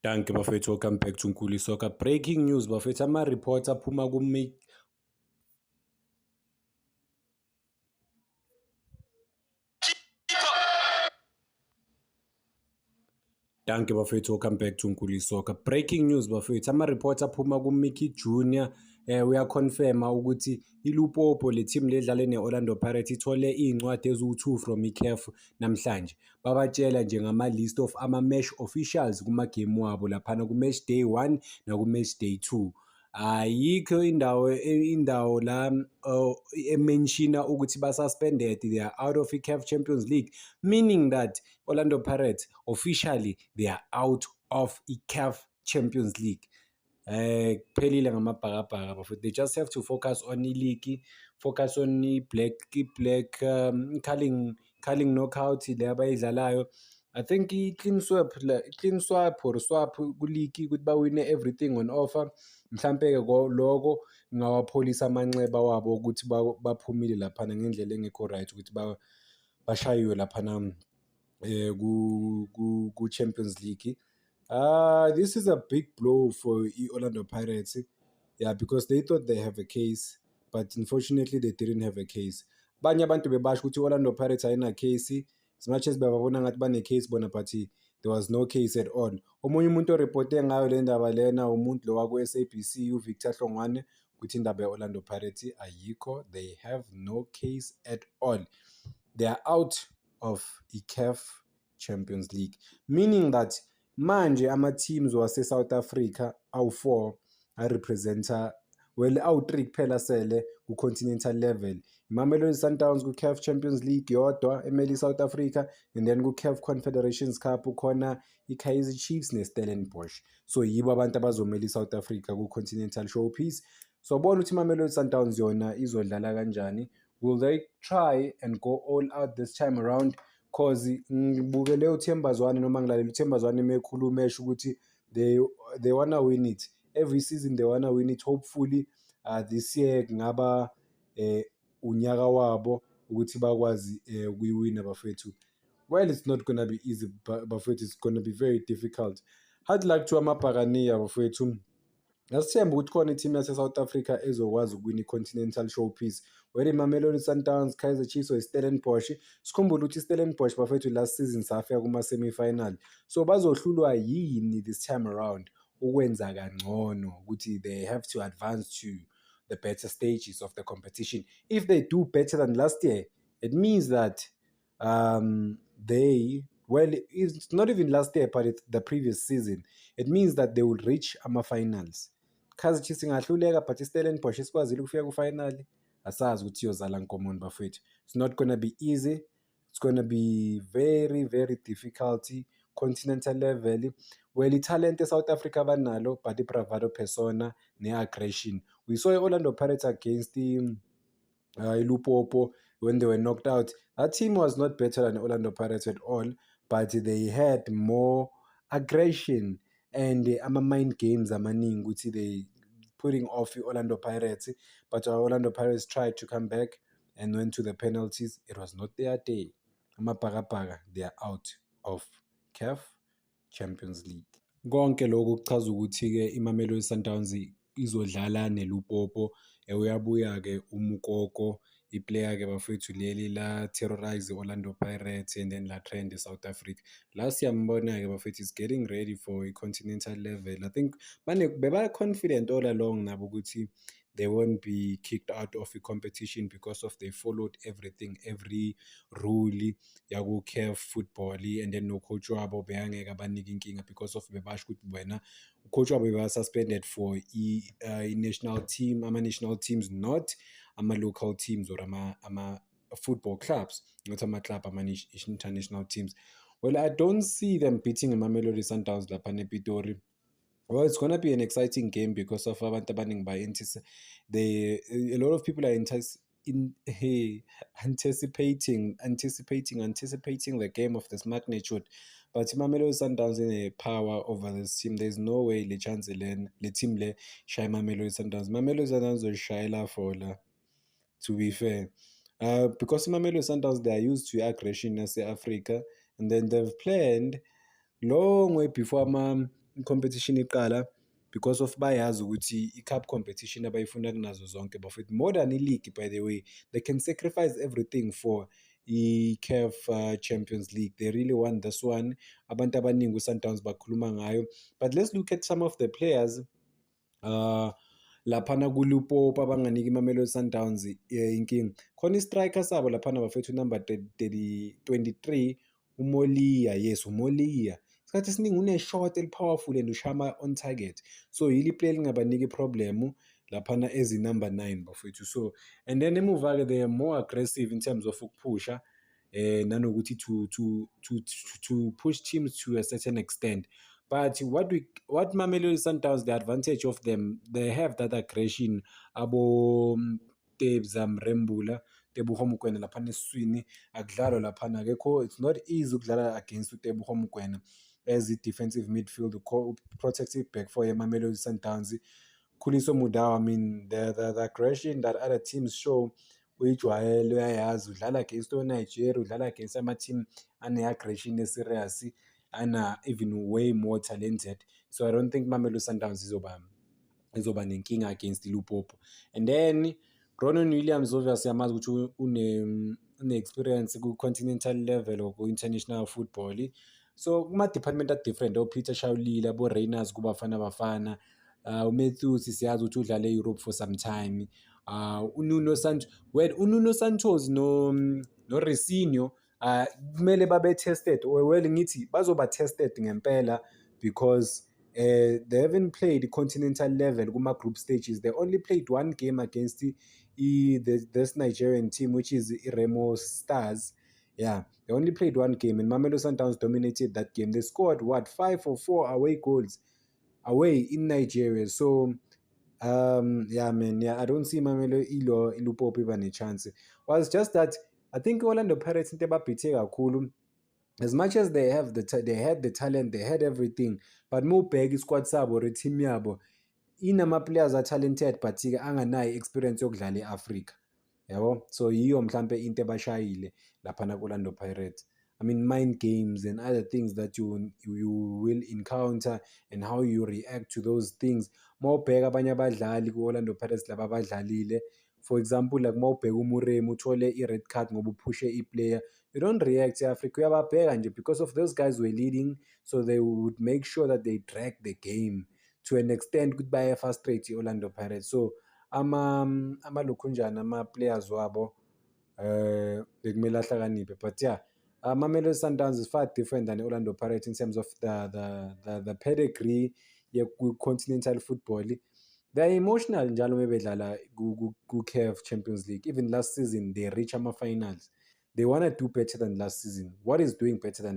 Danke bafethu, welcome back to Nkuli Soccer. Breaking news bafethu, ama-reports aphuma Danke bafethu, welcome back to Nkuli Soccer. Breaking news bafethu, ama-reports aphuma kuMickey Junior uyaconfirma ukuthi iLupopo le team ledlale ne-Orlando Pirates ithole iy'ncwadi eziwu-2 from i-CAF namhlanje. Babatshela nje ngama-list of ama-match officials kumagemu wabo laphana ku-match day 1 naku-match day 2. Ayikho indawo la emenshina ukuthi ba-suspended, they are out of i-CAF Champions League, meaning that Orlando Pirates officially they are out of i-CAF Champions League. Kuphelile ngamabhakabhaka bafethu, they just have to focus on i-league, focus on i-black culling knockout le abayidlalayo. I think i-clean swap or swap ku-league ukuthi bawine everything on offer. Mhlampe-ke loko ngawapholisa amanxeba wabo ukuthi baphumile laphana ngendlela engekho right ukuthi bashayiwe laphana ku-Champions League. This is a big blow for Orlando Pirates, yeah, because they thought they have a case, but unfortunately they didn't have a case. Abanye abantu bebasho ukuthi Orlando Pirates ayina case, as much as bababona ngathi bane-case bona, but there was no case at all. Omunye umuntu oreporte ngayo le ndaba lena umuntu lo waku-SABC uVictor Hlongwane ukuthi indaba ye-Orlando Pirates ayikho, they have no case at all. They are out of i-CAF Champions League, meaning that manje ama-teams wase-South Africa awu-4 arepresenta, well awu-3 kuphela sele ku-continental level. Mamelodi Sundowns ku-CAF Champions League yodwa emele i-South Africa, and then ku-CAF Confederations Cup ukhona i-Kaizer Chiefs ne-Stellenbosch. So yibo abantu abazomela i-South Africa ku-continental showpiece. So bona ukuthi Mamelodi Sundowns yona izodlala kanjani. Will they try and go all out this time around? Cause ngibukele uThemba Zwane noma ngilalela uThemba Zwane mekhuluma esho ukuthi they wanna win it. Every season they wanna win it. Hopefully this year kungaba unyaka wabo ukuthi bakwazi ukuyiwina bafethu. Well, it's not gonna be easy, bafethu, it's gonna be very difficult. Hard luck to amabhakaniya bafethu. Asithemba ukuthi khona i-team yase-South Africa ezokwazi ukuwina i-continental showpiece, whether iMamelodi Sundowns, Kaizer Chiefs or iStellenbosch. Sikhumbule ukuthi iStellenbosch bafethu last season safika kuma-semi-final, so bazohlulwa yini this time around ukwenza kangcono ukuthi they have to advance to the better stages of the competition. If they do better than last year, it means that it's not even last year, but it's the previous season. It means that they will reach ama-finals. Kaizer Chiefs ingahluleka, but iStellenbosch isikwazile ukufika ku-final. Asazi ukuthi iyozala nkomoni bafethu. It's not gonna be easy. It's gonna be very, very difficult. Continental level. Well, i-talent eSouth Africa banalo, but i-bravado persona ne-aggression. We saw Orlando Pirates against iLupopo when they were knocked out. That team was not better than Orlando Pirates at all, but they had more aggression and ama-mind games amaningi ukuthi they putting off Orlando Pirates, but Orlando Pirates tried to come back and went to the penalties. It was not their day. Amabhakabhaka, they are out of CAF Champions League. Konke lokho kuchaza ukuthi-ke iMamelodi Sundowns izodlala neLupopo. Uyabuya-ke uMukoko, iplayer-ke bafethu leli la terrorize Orlando Pirates and then la trend South Africa. Last year mbona-ke bafethu is getting ready for a continental level. I think beba confident all along nabo ukuthi they won't be kicked out of the competition because of they followed everything, every rule yaku-CAF football, and then no coach wabo beyangeke abanike inkinga because of bebasho ukuthi wena coach wabo beba suspended for national team, ama-national teams, not ama-local teams or ama-football clubs, not ama-club, ama-international teams. Well, I don't see them beating Mamelodi Sundowns lapha nePitori. Well, it's gonna be an exciting game because of abantu abaningi a lot of people are anticipating the game of this magnitude. But Mamelodi Sundowns in a power over this team. There's no way le chance le team le shy Mamelodi Sundowns. Mamelodi Sundowns will shy la for la, to be fair. Because Mamelodi Sundowns, they are used to aggression as Africa, and then they've planned long way before i-competition iqala because of bayazi ukuthi i-cup competition abayifuna kunazo zonke bafethu more than i-league. By the way, they can sacrifice everything for i-CAF Champions League. They really want this one. Abantu abaningi uSundowns bakhuluma ngayo, but let's look at some of the players laphana kuLupopo abanganika iMamelodi Sundowns inkinga. Khona i-striker sabo laphana bafethu number 23 uMolia. Yes, uMolia isikhathi esiningi une-shot eli-powerful and ushama on target, so yili play elingabanika i-problem laphana ezi-number 9 bafethu. So and then emuva-ke they are more aggressive in terms of ukuphusha nanokuthi to push teams to a certain extent. But what Mamelodi Sundowns, the advantage of them, they have that aggression. Abo Tebza Mrembula, Tebuho Mokoena laphana esiswini akudlalwa laphana akekho. It's not easy ukudlala against uTeboho Mokoena as a defensive midfield, protective back for Mamelodi Sundowns. Khuliso Mudau, I mean the aggression that other teams show uyijwayele, uyayazi udlala against Nigeria, udlala against ama-team ane-aggression eserious and even way more talented. So I don't think Mamelodi Sundowns izoba nenkinga against Lupopo. And then Ronan Williams obviously yamazi ukuthi une-experience ku-continental level or ku-international football. So kuma-department a-different, oPeter Shaulile, abo-Rainers kuBafana Bafana, uMatthews siyazi ukuthi udlale e-Europe for some time. uNuno Santos no-Resinho kumele babe tested, well ngithi bazoba tested ngempela because they haven't played continental level kuma-group stages. They only played one game against this Nigerian team, which is Remo Stars. Yeah, they only played one game and Mamelodi Sundowns dominated that game. They scored 5 or 4 away goals away in Nigeria. So yeah, man, yeah, I don't see Mamelodi Lupopo even a chance. Well, it's just that I think Orlando Pirates into ababhithe kakhulu. As much as they had the talent, they had everything, but mubheka isquad sabo or team yabo inama-players are-talented but anganayo experience yokudlala e-Africa, yabo. So yiyo mhlampe into ebashayile laphana ku-Orlando Pirates. I mean, mind games and other things that you will encounter and how you react to those things. Mawubheka abanye abadlali ku-Orlando Pirates laba abadlalile, for example, like mawubheka uMurem uthole i-red card ngoba uphushe i-player, you don't react e-Africa, uyababheka nje because of those guys were leading, so they would make sure that they drag the game to an extent ukuthi baye-frustrate i-Orlando Pirates. So amalokhunjana ama-players wabo bekumele ahlakaniphe. But yeah, Mamelodi Sundowns is far different than Orlando Pirates in terms of the pedigree continental football. They're emotional njalo mebedlala ku-CAF Champions League. Even last season they reach ama-finals. They want to do better than last season. What is doing better than